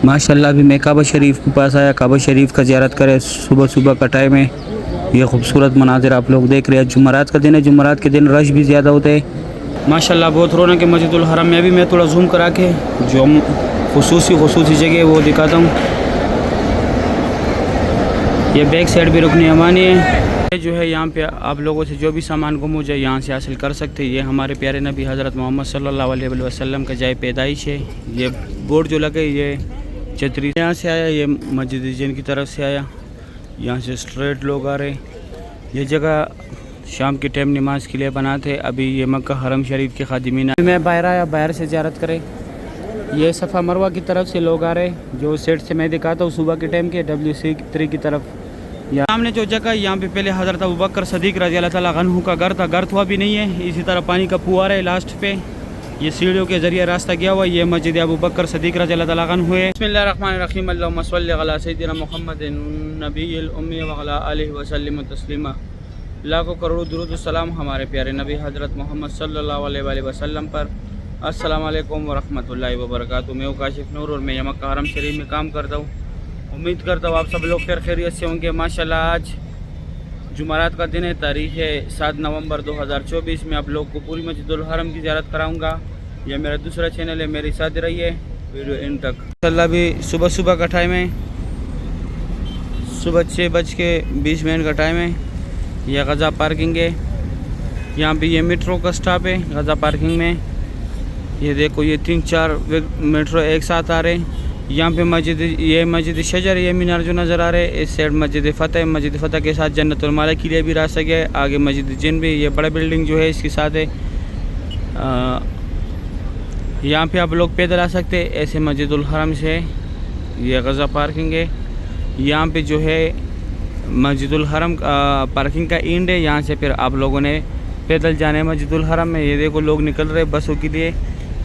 माशाल्लाह अभी मैं काबा शरीफ के पास आया, काबा शरीफ का ज़ियारत करें सुबह सुबह का टाइम है। ये खूबसूरत मनाजिर आप लोग देख रहे हैं। जुमेरात का दिन है, जुमेरात के दिन रश भी ज़्यादा होते हैं। माशाल्लाह बहुत रौनक है मस्जिदुल हरम में। अभी मैं थोड़ा जूम करा के जो खुसूसी जगह है वो दिखाता हूँ। ये बैक साइड भी रुकनी अमानी है। ये जो है यहाँ पे आप लोगों से जो भी सामान गुम हो जाए यहाँ से हासिल कर सकते हैं। ये हमारे प्यारे नबी हज़रत मोहम्मद सल्लल्लाहु अलैहि वसल्लम का जाए पैदाइश है। ये बोर्ड जो लगे ये चतरी यहाँ से आया, ये मस्जिद जैन की तरफ से आया। यहाँ से स्ट्रेट लोग आ रहे। ये जगह शाम के टाइम नमाज के लिए बनाते। अभी ये मक्का हरम शरीफ के खादिमीन। मैं बाहर आया, बाहर से ज़ियारत करे। ये सफ़ा मरवा की तरफ से लोग आ रहे, जो सेट से मैं दिखाता हूँ सुबह के टाइम के WC3 की तरफ। यहाँ सामने जो जगह यहाँ पे पहले हज़रत अबू बकर सदीक रज़ी अल्लाह ताला अन्हु का घर था। घर तो अभी नहीं है। इसी तरह पानी का फुव्वारा है लास्ट पे। ये सीढ़ियों के ज़रिए रास्ता गया हुआ। ये मस्जिद अबू बकर सदीक रज़ी अल्लाह ताला अन्हु है। बिस्मिल्लाहिर्रहमानिर्रहीम अल्लाहुम्मा सल्लि अला सय्यिदिना मुहम्मदिन नबिय्यिल उम्मी व अला आलिहि व सल्लिम तस्लीमा। लाखों करोड़ों दुरूद सलाम हमारे प्यारे नबी हज़रत मोहम्मद सल्लल्लाहु अलैहि वसल्लम पर। अस्सलाम वालेकुम व रहमतुल्लाहि व बरकातुहू। मैं काशिफ नूर और मैं मक्का हरम शरीफ में काम करता हूँ। उम्मीद करता हूँ आप सब लोग खैरियत से होंगे। माशाल्लाह आज जुमेरात का दिन है। तारीख़ है 7 नवंबर 2024 में आप लोग को पूरी मस्जिदुल हरम की ज़ियारत कराऊंगा। यह मेरा दूसरा चैनल है, मेरे साथ रहिए वीडियो एंड तक। माशाल्लाह अभी सुबह का टाइम है। सुबह 6:20 का टाइम है। यह गज़ा पार्किंग है। यहाँ पे ये मेट्रो का स्टॉप है गज़ा पार्किंग में। ये देखो ये 3-4 मेट्रो एक साथ आ रहे हैं। यहाँ पे मस्जिद शजर, ये मीनार जो नज़र आ रहे हैं। इस साइड मस्जिद फ़तह के साथ जन्नतुल माला के लिए भी रास्ता गया है। आगे मस्जिद जिन भी, ये बड़ा बिल्डिंग जो है इसके साथ है। यहाँ पे आप लोग पैदल आ सकते हैं ऐसे मस्जिदुल हरम से। ये गज़ा पार्किंग है। यहाँ पे जो है मस्जिदुल हरम पार्किंग का एंड है। यहाँ से फिर आप लोगों ने पैदल जाना है मस्जिदुल हरम में। ये देखो लोग निकल रहे बसों के लिए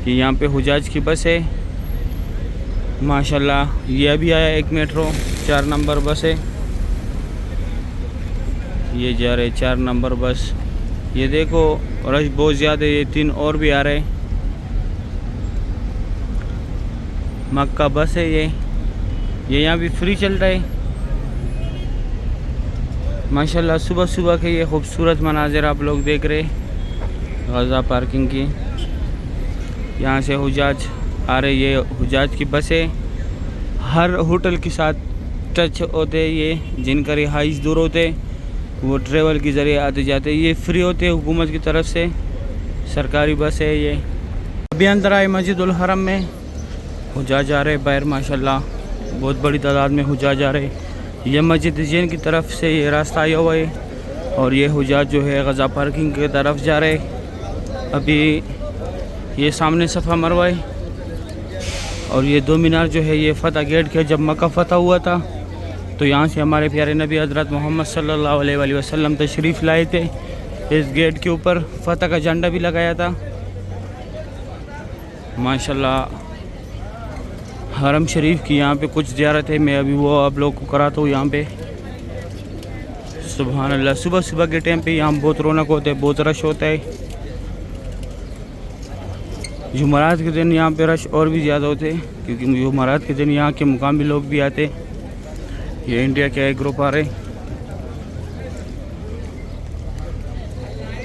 कि यहाँ पे हुजाज की बस है। माशाल्लाह ये अभी आया एक मेट्रो 4 नंबर बस है। ये जा रहे 4 नंबर बस। ये देखो रश बहुत ज़्यादा है। ये 3 और भी आ रहे। मक्का बस है ये यहाँ भी फ्री चल रहा है। माशाल्लाह सुबह के ये खूबसूरत मनाजिर आप लोग देख रहे गज़ा पार्किंग की। यहाँ से हुजाज आ रहे। ये हुजाज की बस है। हर होटल के साथ टच होते। ये जिनका रिहाइश दूर होते वो ट्रेवल के ज़रिए आते जाते। ये फ्री होते हुकूमत की तरफ से, सरकारी बस है ये। अभी अंदर आए मस्जिदुल हरम में। हुजाज आ रहे बाहर। माशाल्लाह बहुत बड़ी तादाद में हुजाज आ रहे। ये मस्जिद जैन की तरफ से ये रास्ता आया हुआ है और ये हुजाज जो है गज़ा पार्किंग की तरफ जा रहे। अभी ये सामने सफ़ा मरवा है और ये 2 मीनार जो है ये फ़तह गेट के जब मक्का फ़तह हुआ था तो यहाँ से हमारे प्यारे नबी हज़रत मोहम्मद सल्लल्लाहु अलैहि वसल्लम तशरीफ़ लाए थे। इस गेट के ऊपर फ़तह का झंडा भी लगाया था। माशाल्लाह हरम शरीफ की यहाँ पे कुछ ज़ियारत है। मैं अभी वो आप लोग को कराता हूँ यहाँ पे। सुभान अल्लाह सुबह के टाइम पे यहाँ बहुत रौनक होता है, बहुत रश होता है। जुमेरात के दिन यहाँ पे रश और भी ज़्यादा होते हैं क्योंकि जुमेरात के दिन यहाँ के मुकामी लोग भी आते। ये इंडिया के एक ग्रुप आ रहे।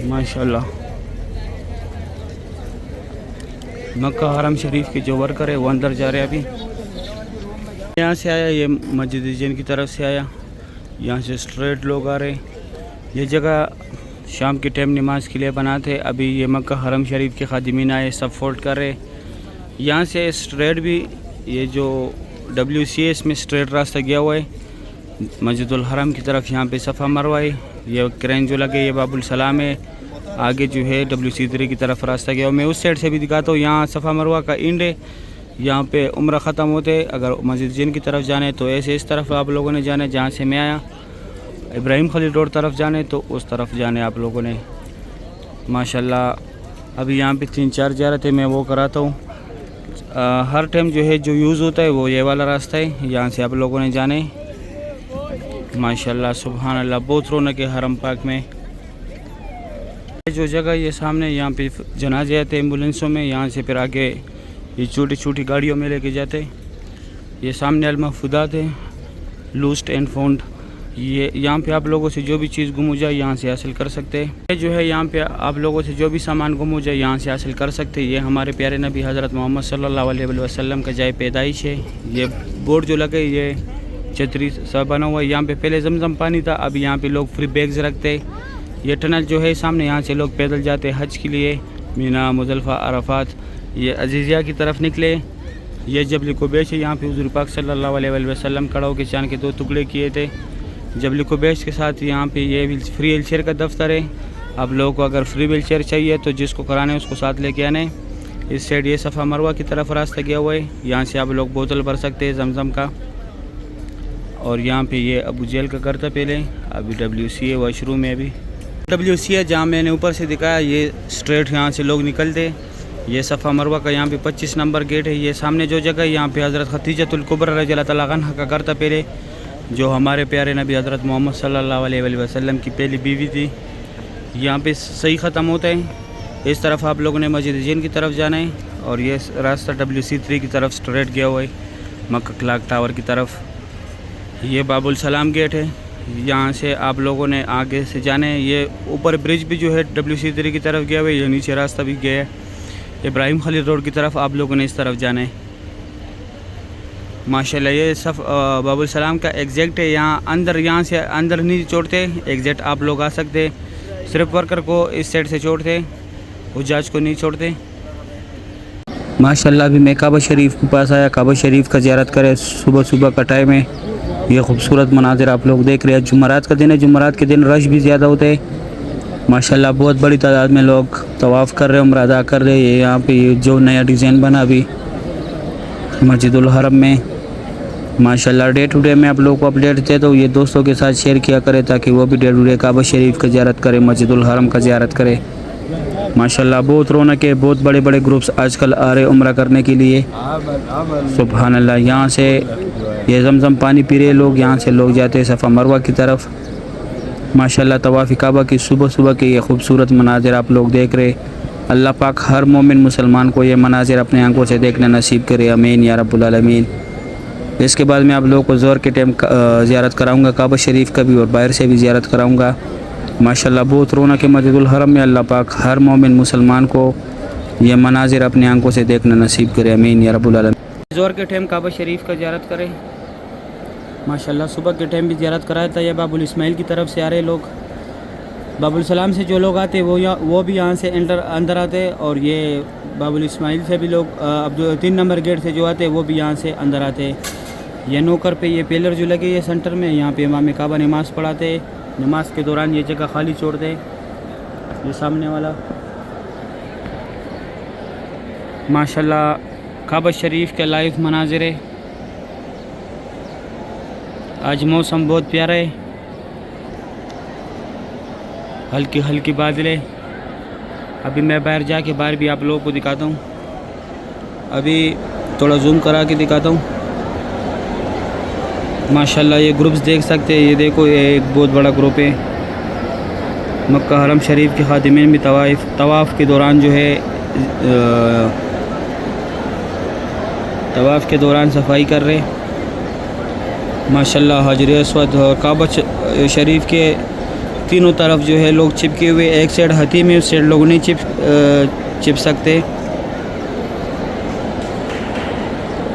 माशाल्लाह मक्का हरम शरीफ के जो वर्कर है वो अंदर जा रहे हैं। अभी यहाँ से आया, ये मस्जिद जैन की तरफ से आया। यहाँ से स्ट्रेट लोग आ रहे। ये जगह शाम के टाइम नमाज के लिए बनाते। अभी ये मक्का हरम शरीफ के खादिमीन आए, सब फोल्ड कर रहे। यहाँ से स्ट्रेट भी ये जो WCS में स्ट्रेट रास्ता गया हुआ है मस्जिदुल हरम की तरफ। यहाँ पे सफ़ा मरवा है। ये क्रेन जो लगे ये बाबुल सलाम है। आगे जो है WC3 की तरफ रास्ता गया। मैं उस साइड से भी दिखाता हूँ। यहाँ सफ़ा मरवा का एंड है। यहाँ पे उम्रा ख़त्म होते। अगर मस्जिद जिन की तरफ जाने तो ऐसे इस तरफ आप लोगों ने जाने। जहाँ से मैं आया इब्राहिम खलील रोड तरफ जाने तो उस तरफ जाने आप लोगों ने। माशाल्लाह अभी यहाँ पे 3-4 ज़ियारत है, मैं वो कराता हूँ। हर टाइम जो है जो यूज़ होता है वो ये वाला रास्ता है। यहाँ से आप लोगों ने जाने। माशाल्लाह सुभान अल्लाह बहुत रौनक है हरम पाक में। जो जगह ये सामने यहाँ पे जनाजे आते एम्बुलेंसों में। यहाँ से फिर आगे ये छोटी गाड़ियों में लेके जाते। ये सामने अल-महफूज़ात है, लूस्ट एंड फाउंड। ये यहाँ पे आप लोगों से जो भी चीज़ गुम हो जाए यहाँ से हासिल कर सकते हैं। ये जो है यहाँ पे आप लोगों से जो भी सामान गुम हो जाए यहाँ से हासिल कर सकते हैं। ये हमारे प्यारे नबी हज़रत मोहम्मद सल्लल्लाहु अलैहि वसल्लम का जाए पैदाइश है। ये बोर्ड जो लगे ये छतरी सा बना हुआ है। यहाँ पे पहले जमजम पानी था, अब यहाँ पे लोग फ्री बैग्स रखते। ये टनल जो है सामने, यहाँ से लोग पैदल जाते हज के लिए, मीना, मुज़दलिफ़ा, अरफात। ये अजीज़िया की तरफ निकले। ये जबल कुबैश है, यहाँ पे हुज़ूर पाक सल्लल्लाहु अलैहि वसल्लम खड़ा होकर चाँद के 2 टुकड़े किए थे। जबल कुबैश के साथ यहाँ पे ये फ्री व्हील चेयर का दफ्तर है। आप लोगों को अगर फ्री व्हील चेयर चाहिए तो जिसको कराना है उसको साथ लेके आने। इस साइड ये सफ़ा मरवा की तरफ रास्ता गया हुआ है, यहाँ से आप लोग बोतल भर सकते हैं जमजम का। और यहाँ पे ये अबू जेल का घर था पहले, अभी WC है वॉशरूम में। अभी WC है जहाँ मैंने ऊपर से दिखाया, ये स्ट्रेट यहाँ से लोग निकलते। ये सफ़ा मरवा का यहाँ पे 25 नंबर गेट है। ये सामने जो जगह है यहाँ पे हज़रत खदीजतुल कुबरा रज़ियल्लाहु तआला अन्हा का घर था पहले, जो हमारे प्यारे नबी हज़रत मोहम्मद सल्लल्लाहु अलैहि वसल्लम की पहली बीवी थी। यहाँ पे सही ख़त्म होता है। इस तरफ आप लोगों ने मस्जिद जैन की तरफ जाना है और ये रास्ता WC3 की तरफ स्ट्रेट गया हुआ है मक्का क्लॉक टावर की तरफ। ये बाबुल सलाम गेट है, यहाँ से आप लोगों ने आगे से जाना है। ये ऊपर ब्रिज भी जो है WC3 की तरफ गया हुआ है, ये नीचे रास्ता भी गया है। इब्राहिम खलील रोड की तरफ आप लोगों ने इस तरफ जाना है। माशाल्लाह ये सब बाबुल सलाम का एग्जैक्ट है। यहाँ अंदर, यहाँ से अंदर नहीं छोड़ते, एग्जैक्ट आप लोग आ सकते। सिर्फ वर्कर को इस साइड से छोड़ते, हुज्जाज को नहीं छोड़ते। माशाल्लाह अभी मैं काबा शरीफ के पास आया, काबा शरीफ का ज़ियारत करें। सुबह सुबह का टाइम है, ये खूबसूरत मनाजिर आप लोग देख रहे हैं। जुमेरात का दिन है, जुमेरात के दिन रश भी ज़्यादा होते हैं। माशाल्लाह बहुत बड़ी तादाद में लोग तवाफ़ कर रहे हैं, उम्रा अदा कर रहे हैं। ये यहाँ पे जो नया डिज़ाइन बना अभी मस्जिदुल हरम में, माशाल्लाह डे टू डे में आप लोगों को अपडेट देते तो ये दोस्तों के साथ शेयर किया करें ताकि वो भी डे टू डे काबा शरीफ का ज़ियारत करें, मस्जिदुल हरम का ज़ियारत करें। माशाल्लाह बहुत रौनक है, बहुत बड़े बड़े ग्रुप्स आजकल आ रहे उम्रा करने के लिए। सुभान अल्लाह। यहाँ से ये जमजम पानी पी रहे लोग, यहाँ से लोग जाते हैं सफ़ा मरवा की तरफ। माशाल्लाह तवाफ़ काबा की सुबह सुबह के ये खूबसूरत मनाजिर आप लोग देख रहे। अल्लाह पाक हर मोमिन मुसलमान को ये मनाजिर अपने आंखों से देखना नसीब करे, आमीन या रब्बुल आलमीन। इसके बाद मैं आप लोगों को ज़ोर के टाइम ज़ियारत कराऊंगा काबा शरीफ का भी, और बाहर से भी ज़ियारत कराऊंगा। माशाल्लाह बहुत रौनक है मस्जिदुल हरम में। अल्लाह पाक हर मोमिन मुसलमान को ये मनाजिर अपने आंखों से देखना नसीब करे, आमीन या रब्बुल आलमीन। ज़ोर के टाइम काबा शरीफ का ज़ियारत करें। माशाल्लाह सुबह के टाइम भी ज़ियारत कराया था। ये बाबुल इस्माइल की तरफ से आ रहे लोग, बाबुल सलाम से जो लोग आते वो भी यहाँ से अंदर आते, और ये बाबुल इस्माइल से भी लोग अब जो 3 नंबर गेट से जो आते वो भी यहाँ से अंदर आते। ये नौकर पे ये पिलर जो लगे ये सेंटर में, यहाँ पे इमाम काबा नमाज़ पढ़ाते। नमाज के दौरान ये जगह खाली छोड़ते, ये सामने वाला। माशाल्लाह काबा शरीफ के लाइव मनाजिर है। आज मौसम बहुत प्यारा है, हल्की हल्की बादलें। अभी मैं बाहर जाके बाहर भी आप लोगों को दिखाता हूँ। अभी थोड़ा जूम करा के दिखाता हूँ। माशाल्लाह ये ग्रुप्स देख सकते हैं। ये देखो ये एक बहुत बड़ा ग्रुप है। मक्का हरम शरीफ के खादिमीन भी तवाफ़ के दौरान जो है तवाफ़ के दौरान सफाई कर रहे। माशाल्लाह हजर अस्वद और काबा शरीफ के तीनों तरफ जो है लोग चिपके हुए। एक साइड हती में, उस साइड लोग नहीं चिप सकते।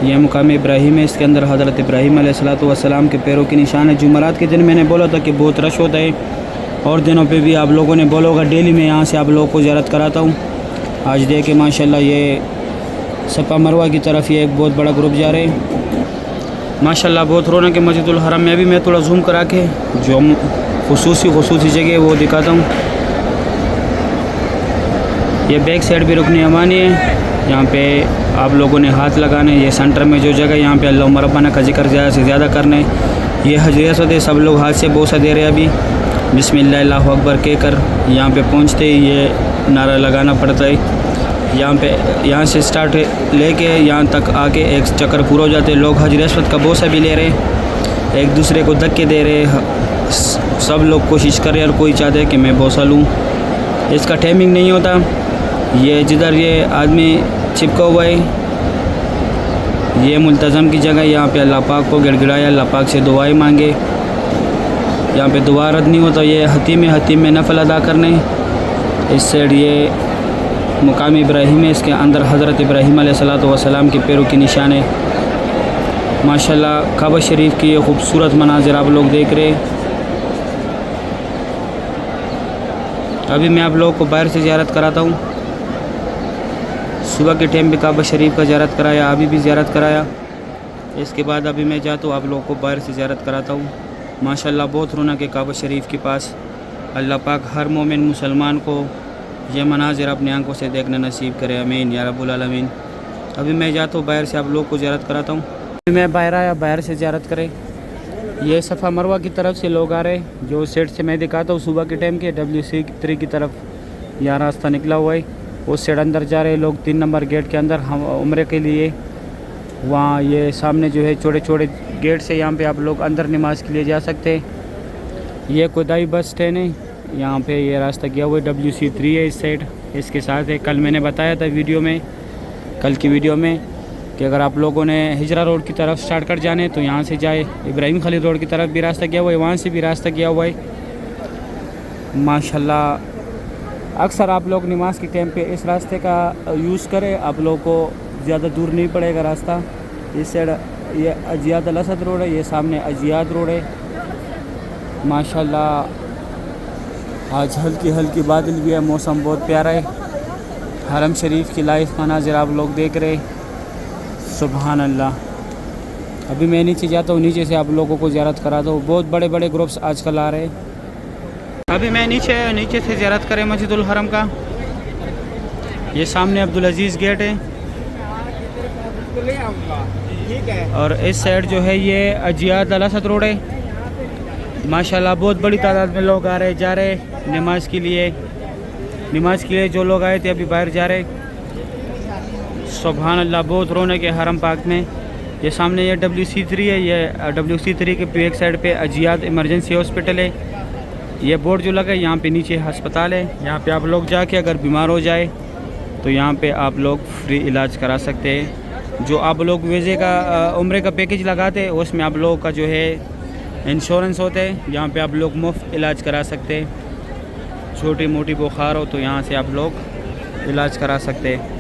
यह मुकाम इब्राहिम है, इसके अंदर हज़रत इब्राहिम अलैहिस्सलातु वस्सलाम के पैरों के निशान है। जुमेरात के दिन मैंने बोला था कि बहुत रश होता है, और दिनों पे भी आप लोगों ने बोला होगा डेली मैं यहाँ से आप लोगों को ज़ियारत कराता हूँ। आज देखे माशाल्लाह ये सफ़ा मरवा की तरफ ये एक बहुत बड़ा ग्रुप जा रहे हैं। माशाल्लाह बहुत रौनक है मस्जिदुल हरम में। भी मैं थोड़ा जूम करा के जो खुसूसी जगह वो दिखाता हूँ। ये बैक साइड भी रुकनी अमानी है, यहाँ पे आप लोगों ने हाथ लगाने। ये सेंटर में जो जगह यहाँ पे अल्लाह रब्बाना का जिक्र ज़्यादा से ज़्यादा करने। ये हजर अस्वद है, सब लोग हाथ से बोसा दे रहे हैं। अभी बिस्मिल्लाह अल्लाहु अकबर कहकर यहाँ पे पहुँचते ही ये नारा लगाना पड़ता है। यहाँ से स्टार्ट लेके यहाँ तक आके एक चक्कर पूरा हो जाते। लोग हजर अस्वद का बोसा भी ले रहे, एक दूसरे को धक्के दे रहे। सब लोग कोशिश कर रहे हैं और कोई चाहते है कि मैं बोसा लूँ। इसका टाइमिंग नहीं होता। ये जिधर ये आदमी चिपका हुआ है ये मुल्तज़म की जगह, यहाँ पे अल्लाह पाक को गिड़गिड़ाया, अल्लाह पाक से दुआएं मांगे। यहाँ पे दुआ रद्द नहीं होता। ये हतीम में नफल अदा करने। इस साइड ये मुकाम इब्राहिम है, इसके अंदर हज़रत इब्राहिम अलैहिस्सलातु वस्सलाम के पैरों के निशान है। माशाल्लाह काबा शरीफ की ये खूबसूरत मनाजिर आप लोग देख रहे हैं। अभी मैं आप लोगों को बाहर से ज़ियारत कराता हूँ। सुबह के टाइम भी काबा शरीफ का ज़ियारत कराया, अभी भी ज़ियारत कराया। इसके बाद अभी मैं जाता हूँ, आप लोगों को बाहर से ज़ियारत कराता हूँ। माशाल्लाह बहुत रौनक है काबा शरीफ के पास। अल्लाह पाक हर मोमिन मुसलमान को ये मनाजिर अपनी आंखों से देखना नसीब करे, आमीन या रब्बुल आलमीन। अभी मैं जाता हूँ बाहर से, आप लोग को ज़ियारत कराता हूँ। मैं बाहर आया, बाहर से ज़ियारत करें। ये सफ़ा मरवा की तरफ से लोग आ रहे हैं। जो सेट से मैं दिखाता हूँ सुबह के टाइम के WC3 की तरफ यहाँ रास्ता निकला हुआ है। उस साइड अंदर जा रहे लोग 3 नंबर गेट के अंदर हम उम्रे के लिए। वहाँ ये सामने जो है छोटे छोटे गेट से यहाँ पे आप लोग अंदर नमाज के लिए जा सकते हैं। ये कोदाई बस स्टैंड है, यहाँ पे ये रास्ता गया हुआ है। WC3 है इस साइड, इसके साथ है। कल मैंने बताया था वीडियो में, कल की वीडियो में, कि अगर आप लोगों ने हिजरा रोड की तरफ स्टार्ट कर जाने तो यहाँ से जाए। इब्राहिम खलील रोड की तरफ भी रास्ता गया हुआ है, वहाँ से भी रास्ता गया हुआ है। माशाल्लाह अक्सर आप लोग नमाज के टाइम पे इस रास्ते का यूज़ करें, आप लोगों को ज़्यादा दूर नहीं पड़ेगा रास्ता। इस साइड ये अजियाद अल असद रोड है, ये सामने अजियाद रोड है। माशाल्लाह आज हल्की हल्की बादल भी है, मौसम बहुत प्यारा है। हरम शरीफ की लाइव मनाजिर आप लोग देख रहे, सुभान अल्लाह। अभी मैं नीचे जाता हूँ, नीचे से आप लोगों को ज़ियारत कराता हूँ। बहुत बड़े बड़े ग्रुप्स आजकल आ रहे हैं। अभी मैं नीचे से ज़ियारत करें मस्जिदुल हरम का। ये सामने अब्दुल अजीज़ गेट है और इस साइड जो है ये अजियाद अल असद रोड है। माशाल्लाह बहुत बड़ी तादाद में लोग आ रहे जा रहे नमाज के लिए। जो लोग आए थे अभी बाहर जा रहे। सुभान अल्लाह बहुत रौनक है हरम पाक में। ये सामने ये WC3 है, ये WC3 के बैक साइड पे अजियाद इमरजेंसी हॉस्पिटल है। ये बोर्ड जो लगा है यहाँ पे नीचे अस्पताल है। यहाँ पे आप लोग जाके अगर बीमार हो जाए तो यहाँ पे आप लोग फ्री इलाज करा सकते हैं। जो आप लोग वीज़े का उम्रे का पैकेज लगाते हैं उसमें आप लोगों का जो है इंश्योरेंस होता है। यहाँ पे आप लोग मुफ्त इलाज करा सकते हैं। छोटी मोटी बुखार हो तो यहाँ से आप लोग इलाज करा सकते हैं।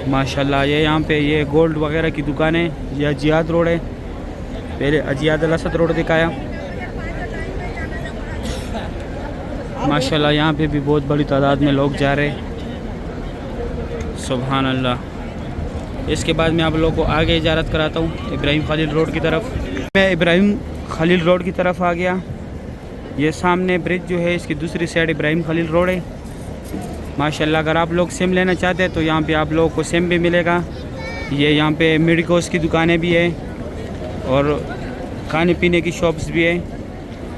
माशाल्लाह ये यहाँ पे ये गोल्ड वगैरह की दुकान है। ये अजियाद रोड है, पहले अजियाद अल असद रोड दिखाया। माशाल्लाह यहाँ पे भी बहुत बड़ी तादाद में लोग जा रहे, सुभान अल्लाह। इसके बाद मैं आप लोगों को आगे इजारत कराता हूँ इब्राहिम खलील रोड की तरफ। मैं इब्राहिम खलील रोड की तरफ आ गया। ये सामने ब्रिज जो है इसकी दूसरी साइड इब्राहिम खलील रोड है। माशाल्लाह अगर आप लोग सिम लेना चाहते हैं तो यहाँ पे आप लोगों को सिम भी मिलेगा। ये यहाँ पे मेडिकोस की दुकानें भी है और खाने पीने की शॉप्स भी है।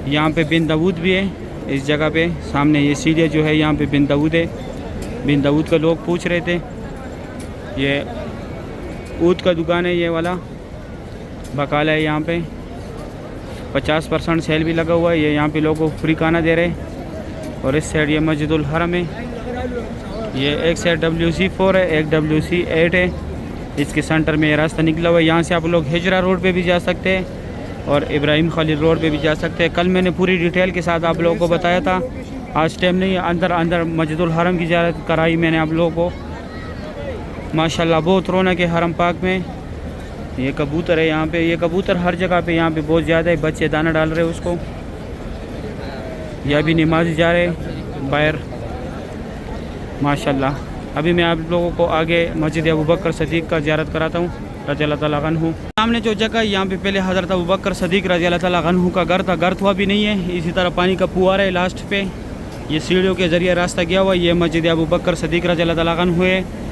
यहाँ पे बिन दाऊद भी है इस जगह पे। सामने ये सीढ़ियाँ जो है यहाँ पे बिन दाऊद है। बिन दाऊद का लोग पूछ रहे थे। ये ऊद का दुकान है, ये वाला बकाला है। यहाँ पे 50% सेल भी लगा हुआ है। ये यहाँ पे लोगों को फ्री खाना दे रहे। और इस साइड ये मस्जिदुल हरम है। ये एक साइड WC4 है, एक WC8 है। इसके सेंटर में ये रास्ता निकला हुआ है। यहाँ से आप लोग हिजरा रोड पे भी जा सकते हैं और इब्राहिम खलील रोड पे भी जा सकते हैं। कल मैंने पूरी डिटेल के साथ आप लोगों को बताया था। आज टाइम नहीं, अंदर मस्जिदुल हरम की ज़ियारत कराई मैंने आप लोगों को। माशाल्लाह बहुत रौनक है हरम पाक में। ये कबूतर है यहाँ पे, ये कबूतर हर जगह पे यहाँ पे बहुत ज़्यादा है। बच्चे दाना डाल रहे हैं उसको। यह भी नमाज़ी जा रहे बाहर। माशाल्लाह अभी मैं आप लोगों को आगे मस्जिद अबू बकर सदीक़ का ज़ियारत कराता हूँ रज़ी अल्लाह तआला अन्हु। सामने जो जगह यहाँ पे पहले हज़रत अबू बकर सदीक़ रज़ी अल्लाह तआला अन्हु का घर था। घर हुआ भी नहीं है। इसी तरह पानी का फुहारा है लास्ट पे। ये सीढ़ियों के ज़रिए रास्ता गया हुआ। ये मस्जिद अबू बकर सदीक़ रज़ी अल्लाह तआला अन्हु है।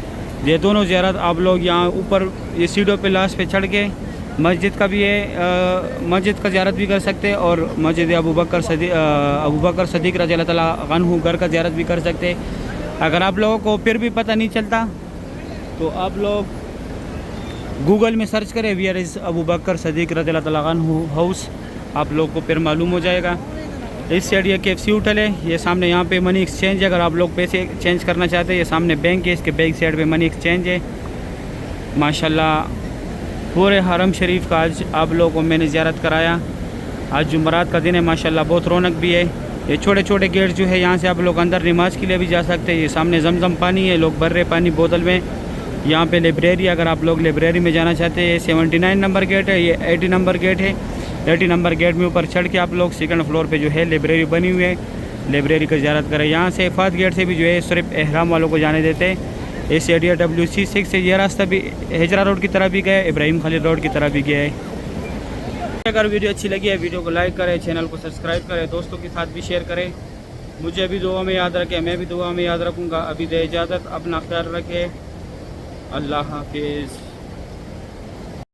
ये दोनों ज़ियारत आप लोग यहाँ ऊपर ये सीढ़ियों पे लास्ट पे चढ़ के मस्जिद का भी है, मस्जिद का ज़ियारत भी कर सकते हैं और मस्जिद अबू बकर सदीक़ रज़ी अल्लाह तआला अन्हु घर का ज़ियारत भी कर सकते हैं। अगर आप लोगों को फिर भी पता नहीं चलता तो आप लोग गूगल में सर्च करें वियर इज़ अबू बकर सदीक़ रज़ी अल्लाह तआला अन्हु हाउस, आप लोग को फिर मालूम हो जाएगा। इस साइड ये KFC होटल है। ये सामने यहाँ पे मनी एक्सचेंज है। अगर आप लोग पैसे चेंज करना चाहते हैं, ये सामने बैंक है, इसके बैंक साइड पे मनी एक्सचेंज है। माशाल्लाह पूरे हरम शरीफ का आज आप लोगों को मैंने ज़ियारत कराया। आज जुमरात का दिन है, माशाल्लाह बहुत रौनक भी है। ये छोटे छोटे गेट जो है यहाँ से आप लोग अंदर नमाज के लिए भी जा सकते हैं। ये सामने जमजम पानी है, लोग भर रहे पानी बोतल में। यहाँ पे लाइब्रेरी, अगर आप लोग लाइब्रेरी में जाना चाहते हैं, 79 नंबर गेट है, ये 80 नंबर गेट है। 80 नंबर गेट में ऊपर चढ़ के आप लोग सेकंड फ्लोर पे जो है लाइब्रेरी बनी हुई है, लाइब्रेरी का ज़ियारत करें। यहाँ से फर्स्ट गेट से भी जो है सिर्फ एहराम वालों को जाने देते हैं। इस एरिया WC6 से ये रास्ता भी हिजरा रोड की तरह भी गया है, इब्राहिम खालिद रोड की तरह भी गया है। अगर वीडियो अच्छी लगी है, वीडियो को लाइक करें, चैनल को सब्सक्राइब करें, दोस्तों के साथ भी शेयर करें। मुझे भी दुआ में याद रखें, मैं भी दुआ में याद रखूँगा। अभी दे इजाज़त, अपना ख्याल रखें, अल्लाह हाफिज़।